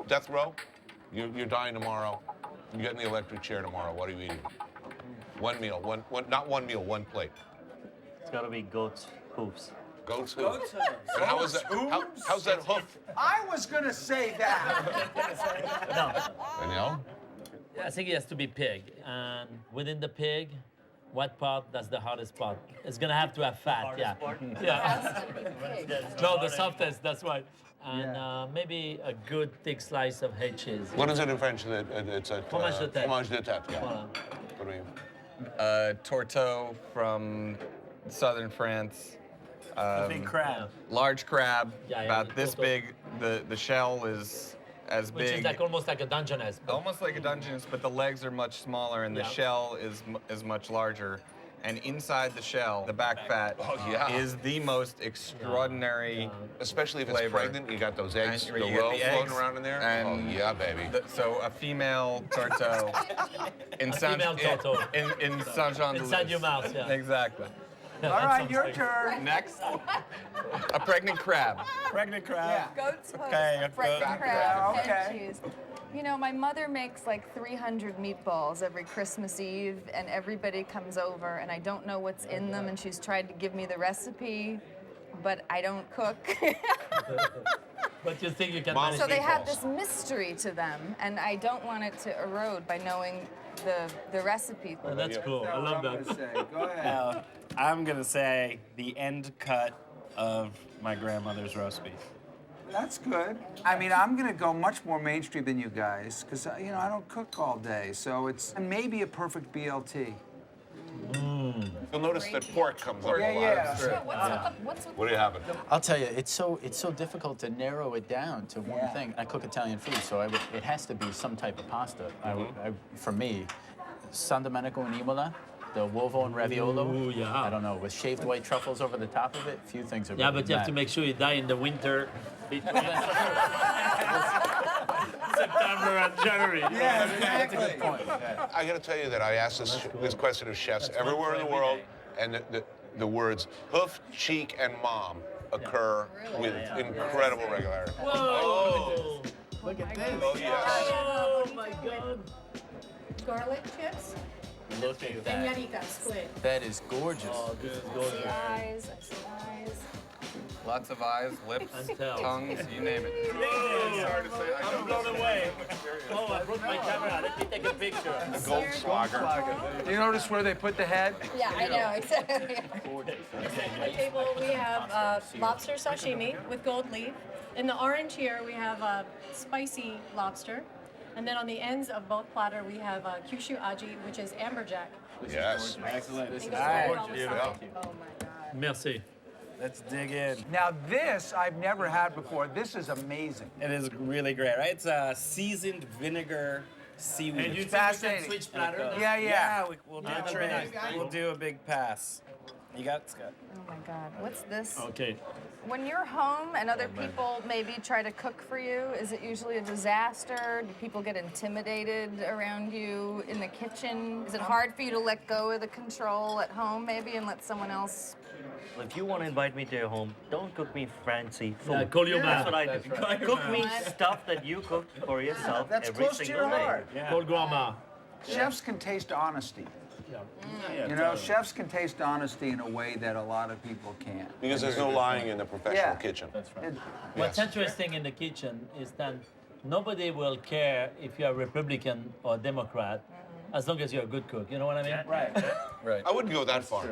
Death row? You're dying tomorrow. You're getting the electric chair tomorrow. What are you eating? One meal. Not one meal, one plate. It's gotta be goat's hooves. Goat's hooves. And how's that hoof? I was gonna say that. No, Danielle? I think it has to be pig. And within the pig, what part? That's the hardest part. It's gonna have to have fat, yeah. Yeah. No, the softest, that's right. And maybe a good thick slice of head cheese. What is it in French? It's a Fromage de tête. Fromage de tête, yeah. Voilà. What do you mean? Tourteau from southern France. Big crab. Large crab, Yeah, about the this tourteau. big. The shell is as Which big. is like almost like a Dungeness. Almost like a Dungeness, but the legs are much smaller and the Yeah. shell is much larger. And inside the shell, the back fat is the most extraordinary. Especially if it's flavor. pregnant, you got those eggs, And the you get roe the floating eggs, around in there. and Oh, yeah, baby. So a female tourteau in female tourteau. in Saint-Jean-de-Luz. Inside your mouth, yeah. Exactly. All right, your turn. Next, a pregnant crab. Pregnant crab. Goat's hooves, Okay, fried goat- crab, okay. and cheese. You know, my mother makes like 300 meatballs every Christmas Eve, and everybody comes over, and I don't know what's in them, and she's tried to give me the recipe, but I don't cook. But you think you can Mom, manage So they have meatballs. this mystery to them, and I don't want it to erode by knowing the recipe. Oh, that's cool. I love that. Go ahead. I'm gonna say the end cut of my grandmother's roast beef. That's good. I mean, I'm gonna go much more mainstream than you guys, because you know I don't cook all day, so it's maybe a perfect BLT. You'll notice that pork comes up Yeah, a lot. yeah. What's with What do you have? I'll tell you, it's so difficult to narrow it down to one thing. I cook Italian food, so it has to be some type of pasta. For me, San Domenico and Imola, the uovo and raviolo. Ooh, yeah. I don't know, with shaved white truffles over the top of it. Few things are. Yeah, better but you have to than make sure you die in the winter between September and January. Yeah, exactly. that. Good point. Yeah. I got to tell you that I asked this question of chefs everywhere in the world, and the words hoof, cheek, and mom occur with incredible regularity. Whoa! Look at this. Oh, yes. Oh my God! Garlic chips Look at and that. yarika squid. That is gorgeous. Oh, this is I see gorgeous. eyes, I see eyes. Lots of eyes, lips, And tails. tongues, you name it. I'm blown away. Oh, I brought my camera. Let me take a picture. Goldschlager. Do you notice where they put the head? Yeah, I know, exactly. The table we have lobster sashimi with gold leaf. In the orange here we have spicy lobster. And then on the ends of both platter we have Kyushu aji, which is amberjack. Yes. Excellent. It goes Alright, really well with sake. Oh my God. Merci. let's dig in. Now this I've never had before. This is amazing. It is really great, right? It's a seasoned vinegar seaweed. And you Fascinating. switch platter? Yeah. We'll do that'd a be trade. nice. We'll do a big pass. You got it, Scott? Oh my God, what's this? Okay. When you're home and other people maybe try to cook for you, is it usually a disaster? Do people get intimidated around you in the kitchen? Is it hard for you to let go of the control at home maybe and let someone else? Well, if you want to invite me to your home, don't cook me fancy food. Yeah, call your That's man. what I do. Right. Cook me stuff that you cook for yourself That's every close to single your day. heart. Call grandma. Chefs can taste honesty. Yeah. You know, chefs can taste honesty in a way that a lot of people can't. Because there's no lying in the professional Yeah. kitchen. What's interesting in the kitchen is that nobody will care if you're a Republican or a Democrat as long as you're a good cook. You know what I mean? Right. I wouldn't go that far.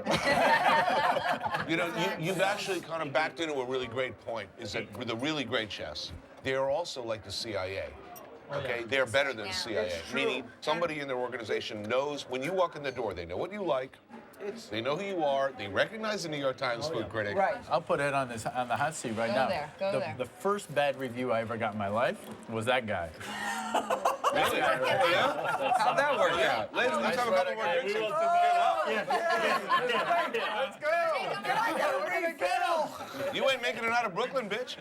You know, you've actually kind of backed into a really great point, is that with the really great chefs, they are also like the CIA. Okay, they're better than the CIA. Meaning, somebody in their organization knows when you walk in the door, they know what you like, they know who you are, they recognize the New York Times food critic. Right. I'll put it on the hot seat right Go now. there, go there. The first bad review I ever got in my life was that guy. Really? Yeah? How'd that work out? Let's have a couple more drinks. Let's go. You ain't making it out of Brooklyn, bitch.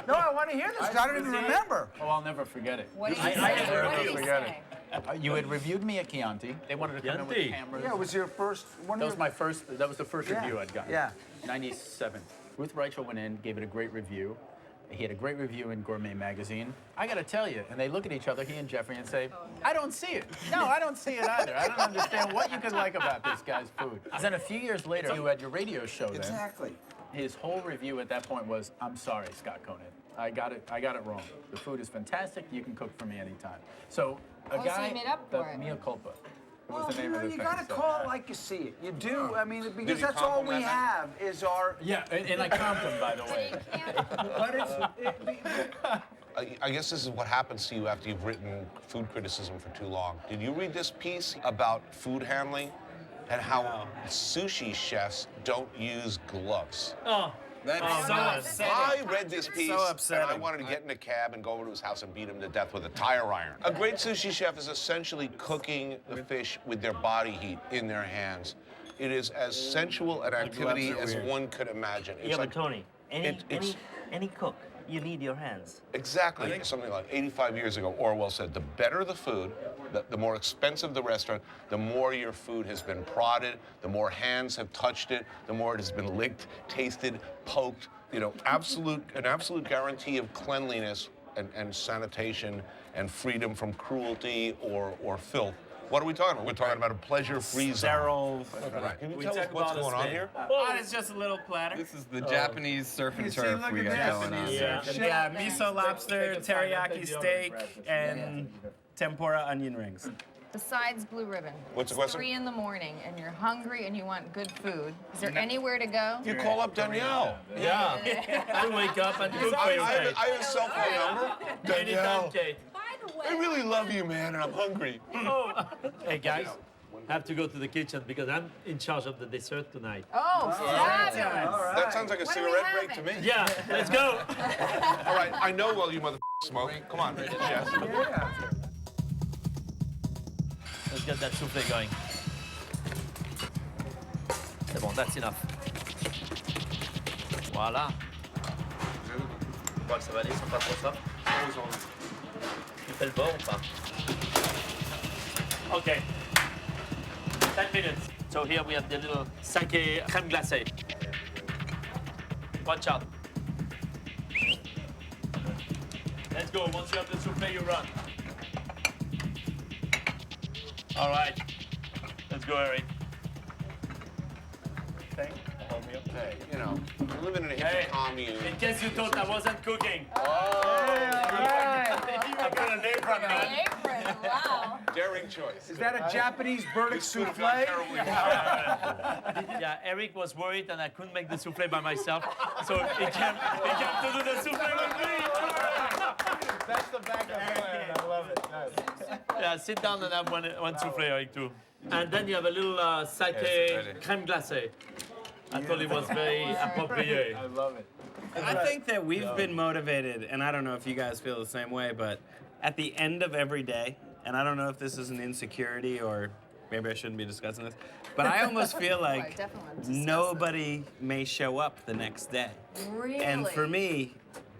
No, I want to hear this. 'Cause I don't even remember. Oh, I'll never forget it. What did I- he I say? never What did he forget say? You had reviewed me at Chianti. They wanted to come in with Chianti? cameras. Yeah, it was your first one. That was my first. That was the first Yeah. review I'd gotten. Yeah. 97. Ruth Reichel went in, gave it a great review, He had a great review in Gourmet Magazine. I got to tell you, and they look at each other, he and Jeffrey, and say, I don't see it. No, I don't see it either. I don't understand what you could like about this guy's food. Then a few years later, you had your radio show then. Exactly. His whole review at that point was, I'm sorry, Scott Conant. I got it wrong. The food is fantastic. You can cook for me anytime. So a so guy, you made up for it. Mea culpa. Was Well, the name of the you thing. gotta So- call it like you see it. You do. I mean, because he that's all we compliment that? have is our. Yeah, and I comped him, by the way. But it's. I guess this is what happens to you after you've written food criticism for too long. Did you read this piece about food handling and how sushi chefs don't use gloves? Oh, That's so man. upsetting. I read this piece and I upsetting. wanted to get in a cab and go over to his house and beat him to death with a tire iron. A great sushi chef is essentially cooking the fish with their body heat in their hands. It is as sensual an activity gloves are as weird. one could imagine. It's Yeah, like, but Tony, it's- any cook, you need your hands. exactly something like 85 years ago, Orwell said, the better the food, the more expensive the restaurant, the more your food has been prodded, the more hands have touched it, the more it has been licked, tasted, poked, an absolute guarantee of cleanliness and sanitation and freedom from cruelty or filth. What are we talking about? We're talking about a pleasure-free zone. Sterile. Right. Can you We tell us talk what's about a going on steak. here? Oh, it's just a little platter. This is the Japanese surf and You see, turf look we at got this. going on. Yeah, Shut yeah, up. miso lobster, teriyaki steak, and tempura onion rings. Besides Blue Ribbon, What's the it's question? 3 in the morning and you're hungry and you want good food. Is there anywhere to go? You call up Danielle. yeah. I wake up and cook for you, Kate. I have a cell phone number. Anytime, Kate. By the way, I really love you, man, and I'm hungry. Hey, guys, I have to go to the kitchen because I'm in charge of the dessert tonight. Oh, fabulous. That sounds like a What are we cigarette break to me. having? Yeah, let's go. All right, I know while you mother smoke. Come on, Jess. Let's get that soufflé going. C'est bon, that's enough. Voilà. Je crois que ça va aller, ils sont pas trop soft. Tu fais le bord ou pas? Okay. 10 minutes. So here we have the little sake crème glacée. Watch out. Let's go. Once you have the soufflé, you run. All right. Let's go, Eric. Hey, we're living in a hippie Hey, commune. in case you thought I wasn't cooking. All right. I put an apron on. Apron, wow. Daring choice. Is that a Japanese burdick souffle? Yeah, Eric was worried and I couldn't make the soufflé by myself, so he came to do the soufflé with me. That's the backup plan. I love it. Nice. Yeah, sit down and have one soufflé, Eric, too. And then you have a little sake crème glacée. I thought it was very appropriate. I love it. I think that we've been motivated, and I don't know if you guys feel the same way, but at the end of every day, and I don't know if this is an insecurity or maybe I shouldn't be discussing this, but I almost feel I like definitely want to discuss nobody may show up the next day. Really? And for me,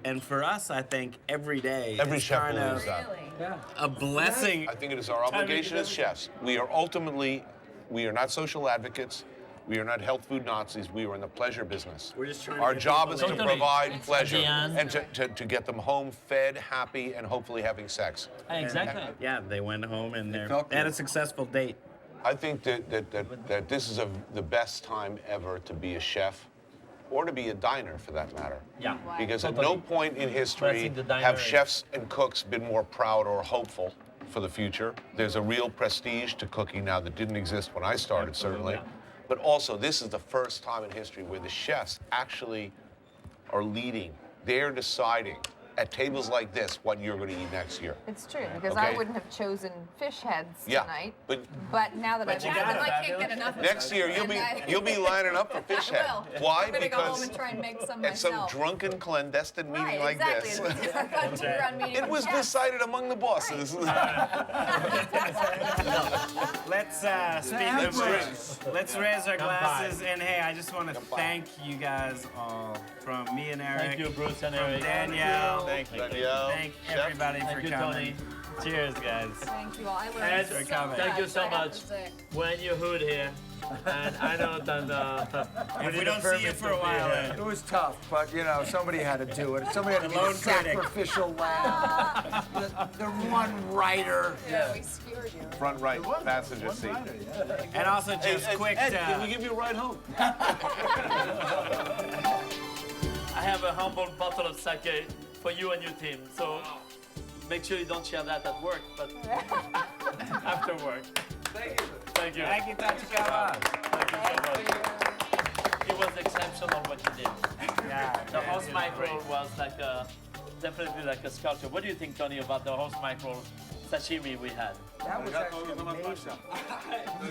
and for us, I think every day Every is chef kind believes of that. Really? a blessing. I think it is our obligation as chefs. We are not social advocates. We are not health food Nazis. We are in the pleasure business. We're just trying to Our get job people is to Totally. provide pleasure end. and to get them home fed, happy, and hopefully having sex. Exactly. Yeah, they went home and they felt had a good. successful date. I think that this is the best time ever to be a chef, or to be a diner for that matter. Yeah. Because at Totally. no point in But I history think the diner have is- chefs and cooks been more proud or hopeful for the future. There's a real prestige to cooking now that didn't exist when I started, certainly. yeah. But also, this is the first time in history where the chefs actually are leading. They're deciding at tables like this what you're going to eat next year. It's true, because I Okay. wouldn't have chosen fish heads Yeah, tonight. but But now that I've Yeah, had but them, I can't get enough of next it. year And I- you'll be lining up for fish I head. will. Why? I'm gonna go home Because and try and make some at some myself. drunken clandestine meeting Right, like exactly. this. It's our frontier on meeting It with was chefs. decided among the bosses. Let's speak of which, let's raise our glasses. And hey, I just want to thank you guys all, from me and Eric, Thank you, Bruce and from Eric. Danielle, Thank you, Danielle. thank Chef. everybody Thank for you, coming. Tony. Cheers, guys. Thank you all. I learned Thanks so for coming. Thank you much, so I have much. to say. When you hood here, and I know that If we don't see you for a while, It was tough, but you know, somebody had to do it. Somebody had to be lone the critic. sacrificial lamb. the one writer. Yeah, we skewered you. Front right, passenger seat. and also just quick. Ed, can we give you a ride home? I have a humble bottle of sake for you and your team. So make sure you don't share that at work, but after work. Thank you. Thank you, Tachikawa. Thank you so much. It was exceptional what you did. Yeah. The host microll was like definitely like a sculpture. What do you think, Tony, about the host microll sashimi we had? That was actually amazing.